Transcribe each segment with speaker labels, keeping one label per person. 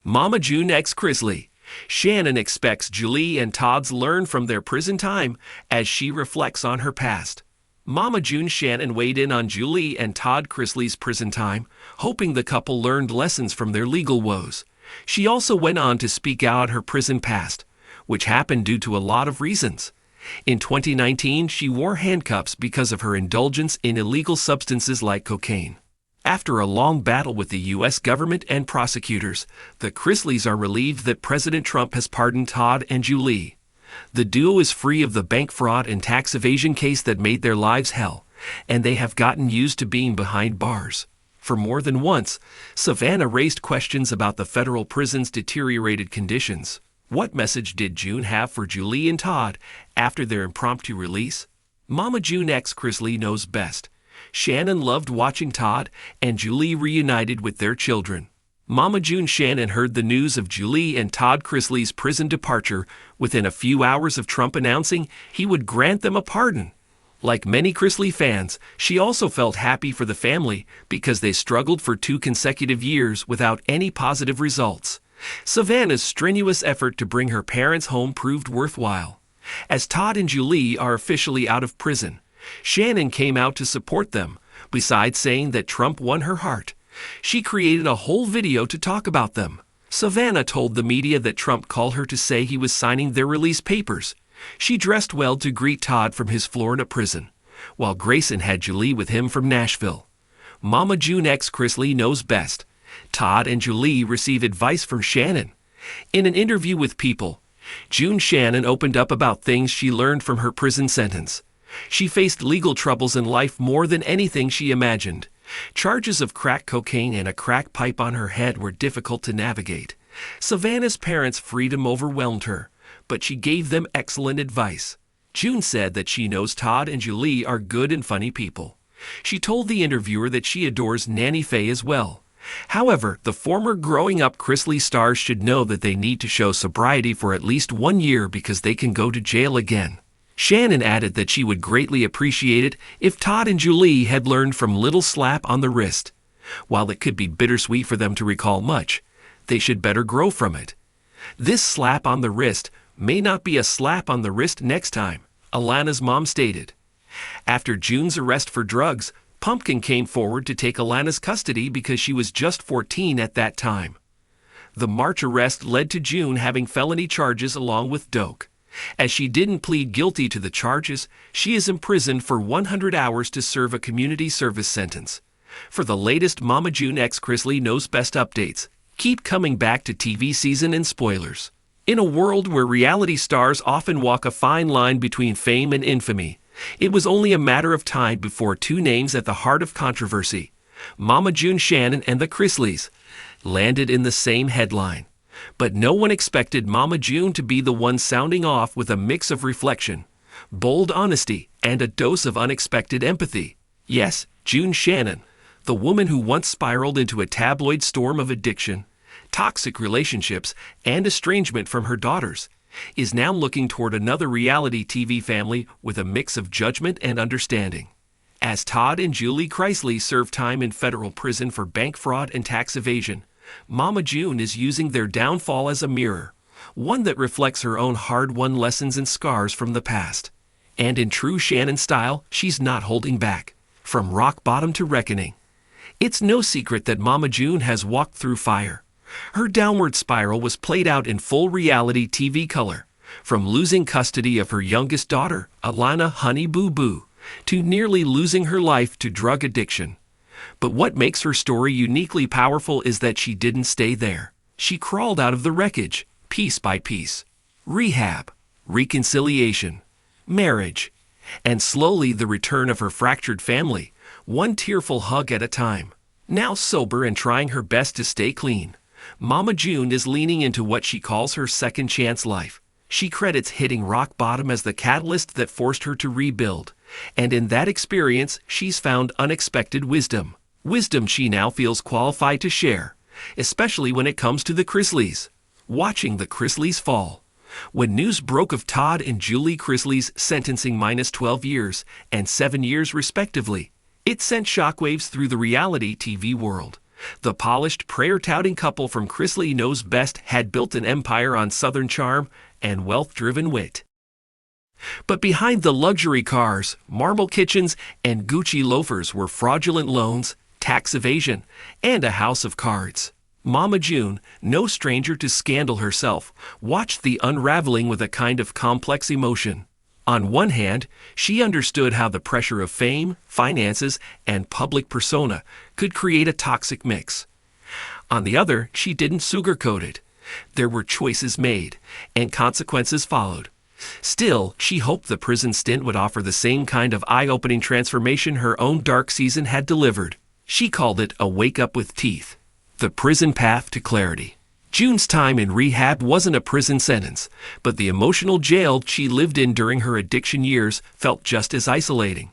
Speaker 1: Mama June X Chrisley. Shannon expects Julie and Todd's learn from their prison time as she reflects on her past. Mama June Shannon weighed in on Julie and Todd Chrisley's prison time, hoping the couple learned lessons from their legal woes. She also went on to speak out her prison past, which happened due to a lot of reasons. In 2019, she wore handcuffs because of her indulgence in illegal substances like cocaine. After a long battle with the U.S. government and prosecutors, the Chrisleys are relieved that President Trump has pardoned Todd and Julie. The duo is free of the bank fraud and tax evasion case that made their lives hell, and they have gotten used to being behind bars. For more than once, Savannah raised questions about the federal prison's deteriorated conditions. What message did June have for Julie and Todd after their impromptu release? Mama June X Chrisley knows best. Shannon loved watching Todd and Julie reunited with their children. Mama June Shannon heard the news of Julie and Todd Chrisley's prison departure within a few hours of Trump announcing he would grant them a pardon. Like many Chrisley fans, she also felt happy for the family because they struggled for 2 consecutive years without any positive results. Savannah's strenuous effort to bring her parents home proved worthwhile. As Todd and Julie are officially out of prison, Shannon came out to support them, besides saying that Trump won her heart. She created a whole video to talk about them. Savannah told the media that Trump called her to say he was signing their release papers. She dressed well to greet Todd from his Florida prison, while Grayson had Julie with him from Nashville. Mama June X Chrisley knows best. Todd and Julie receive advice from Shannon. In an interview with People, June Shannon opened up about things she learned from her prison sentence. She faced legal troubles in life more than anything she imagined. Charges of crack cocaine and a crack pipe on her head were difficult to navigate. Savannah's parents' freedom overwhelmed her, but she gave them excellent advice. June said that she knows Todd and Julie are good and funny people. She told the interviewer that she adores Nanny Faye as well. However, the former growing-up Chrisley stars should know that they need to show sobriety for at least 1 year because they can go to jail again. Shannon added that she would greatly appreciate it if Todd and Julie had learned from little slap on the wrist. While it could be bittersweet for them to recall much, they should better grow from it. This slap on the wrist may not be a slap on the wrist next time, Alana's mom stated. After June's arrest for drugs, Pumpkin came forward to take Alana's custody because she was just 14 at that time. The March arrest led to June having felony charges along with Doak. As she didn't plead guilty to the charges, she is imprisoned for 100 hours to serve a community service sentence. For the latest Mama June X Chrisley Knows Best updates, keep coming back to TV season and spoilers. In a world where reality stars often walk a fine line between fame and infamy, it was only a matter of time before 2 names at the heart of controversy, Mama June Shannon and the Chrisleys, landed in the same headline. But no one expected Mama June to be the one sounding off with a mix of reflection, bold honesty, and a dose of unexpected empathy. Yes, June Shannon, the woman who once spiraled into a tabloid storm of addiction, toxic relationships, and estrangement from her daughters, is now looking toward another reality TV family with a mix of judgment and understanding. As Todd and Julie Chrisley serve time in federal prison for bank fraud and tax evasion, Mama June is using their downfall as a mirror, one that reflects her own hard-won lessons and scars from the past. And in true Shannon style, she's not holding back. From rock bottom to reckoning. It's no secret that Mama June has walked through fire. Her downward spiral was played out in full reality TV color, from losing custody of her youngest daughter, Alana Honey Boo Boo, to nearly losing her life to drug addiction. But what makes her story uniquely powerful is that she didn't stay there. She crawled out of the wreckage, piece by piece. Rehab, reconciliation, marriage, and slowly the return of her fractured family, one tearful hug at a time. Now sober and trying her best to stay clean, Mama June is leaning into what she calls her second chance life. She credits hitting rock bottom as the catalyst that forced her to rebuild, and in that experience, she's found unexpected wisdom. Wisdom she now feels qualified to share, especially when it comes to the Chrisleys. Watching the Chrisleys fall. When news broke of Todd and Julie Chrisley's sentencing minus 12 years and 7 years respectively, it sent shockwaves through the reality TV world. The polished, prayer-touting couple from Chrisley Knows Best had built an empire on Southern charm and wealth-driven wit. But behind the luxury cars, marble kitchens, and Gucci loafers were fraudulent loans, tax evasion, and a house of cards. Mama June, no stranger to scandal herself, watched the unraveling with a kind of complex emotion. On one hand, she understood how the pressure of fame, finances, and public persona could create a toxic mix. On the other, she didn't sugarcoat it. There were choices made, and consequences followed. Still, she hoped the prison stint would offer the same kind of eye-opening transformation her own dark season had delivered. She called it a wake-up with teeth. The prison path to clarity. June's time in rehab wasn't a prison sentence, but the emotional jail she lived in during her addiction years felt just as isolating.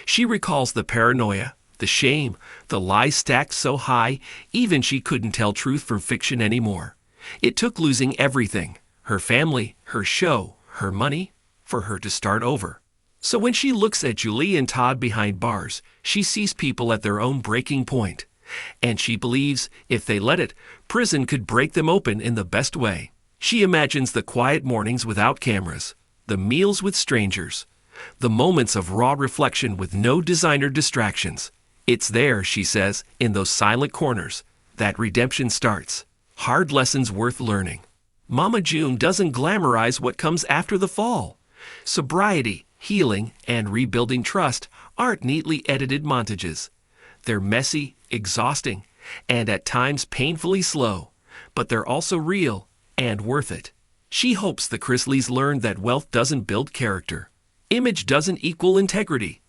Speaker 1: She recalls the paranoia, the shame, the lies stacked so high, even she couldn't tell truth from fiction anymore. It took losing everything, her family, her show, her money, for her to start over. So when she looks at Julie and Todd behind bars, she sees people at their own breaking point. And she believes, if they let it, prison could break them open in the best way. She imagines the quiet mornings without cameras, the meals with strangers, the moments of raw reflection with no designer distractions. It's there, she says, in those silent corners, that redemption starts. Hard lessons worth learning. Mama June doesn't glamorize what comes after the fall. Sobriety, healing, and rebuilding trust aren't neatly edited montages. They're messy, exhausting, and at times painfully slow, but they're also real and worth it. She hopes the Chrisleys learn that wealth doesn't build character. Image doesn't equal integrity.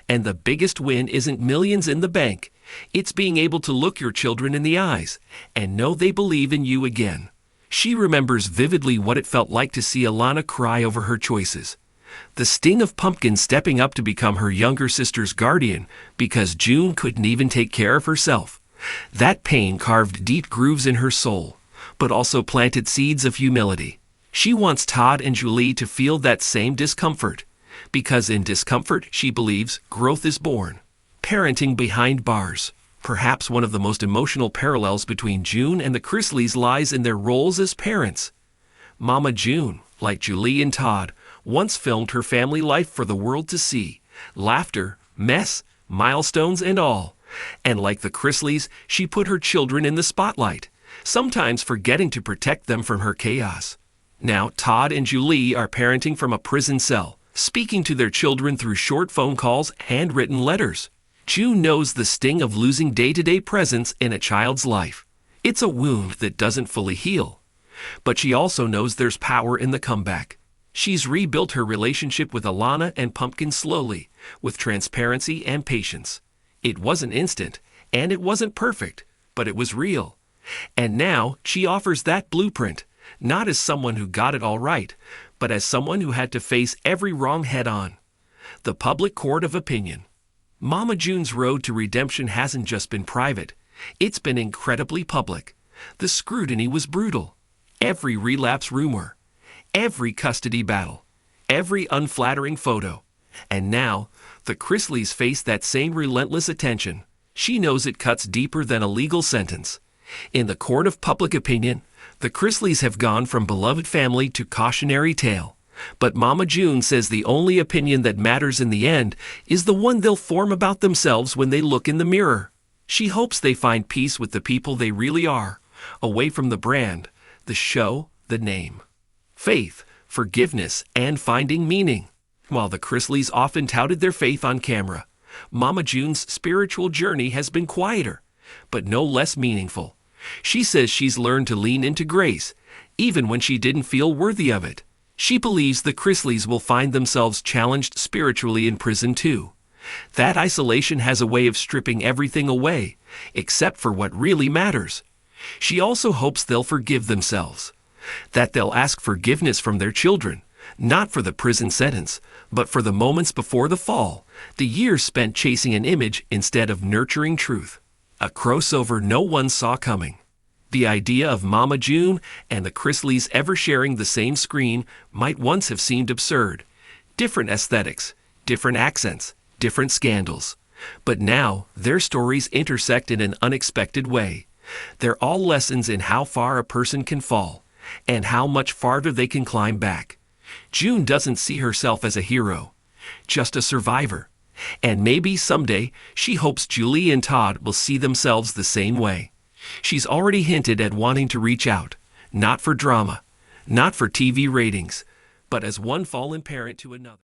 Speaker 1: And the biggest win isn't millions in the bank. It's being able to look your children in the eyes and know they believe in you again. She remembers vividly what it felt like to see Alana cry over her choices. The sting of Pumpkin stepping up to become her younger sister's guardian because June couldn't even take care of herself. That pain carved deep grooves in her soul, but also planted seeds of humility. She wants Todd and Julie to feel that same discomfort, because in discomfort, she believes, growth is born. Parenting behind bars. Perhaps one of the most emotional parallels between June and the Chrisleys lies in their roles as parents. Mama June, like Julie and Todd, once filmed her family life for the world to see. Laughter, mess, milestones, and all. And like the Chrisleys, she put her children in the spotlight, sometimes forgetting to protect them from her chaos. Now, Todd and Julie are parenting from a prison cell, speaking to their children through short phone calls and written letters. June knows the sting of losing day-to-day presence in a child's life. It's a wound that doesn't fully heal. But she also knows there's power in the comeback. She's rebuilt her relationship with Alana and Pumpkin slowly, with transparency and patience. It wasn't instant, and it wasn't perfect, but it was real. And now she offers that blueprint, not as someone who got it all right, but as someone who had to face every wrong head-on. The public court of opinion. Mama June's road to redemption hasn't just been private. It's been incredibly public. The scrutiny was brutal. Every relapse rumor, every custody battle, every unflattering photo. And now, the Chrisleys face that same relentless attention. She knows it cuts deeper than a legal sentence. In the court of public opinion, the Chrisleys have gone from beloved family to cautionary tale. But Mama June says the only opinion that matters in the end is the one they'll form about themselves when they look in the mirror. She hopes they find peace with the people they really are, away from the brand, the show, the name. Faith, forgiveness, and finding meaning. While the Chrisleys often touted their faith on camera, Mama June's spiritual journey has been quieter, but no less meaningful. She says she's learned to lean into grace, even when she didn't feel worthy of it. She believes the Chrisleys will find themselves challenged spiritually in prison too. That isolation has a way of stripping everything away, except for what really matters. She also hopes they'll forgive themselves, that they'll ask forgiveness from their children, not for the prison sentence, but for the moments before the fall, the years spent chasing an image instead of nurturing truth. A crossover no one saw coming. The idea of Mama June and the Chrisleys ever sharing the same screen might once have seemed absurd. Different aesthetics, different accents, different scandals. But now, their stories intersect in an unexpected way. They're all lessons in how far a person can fall, and how much farther they can climb back. June doesn't see herself as a hero, just a survivor. And maybe someday she hopes Julie and Todd will see themselves the same way. She's already hinted at wanting to reach out, not for drama, not for TV ratings, but as one fallen parent to another.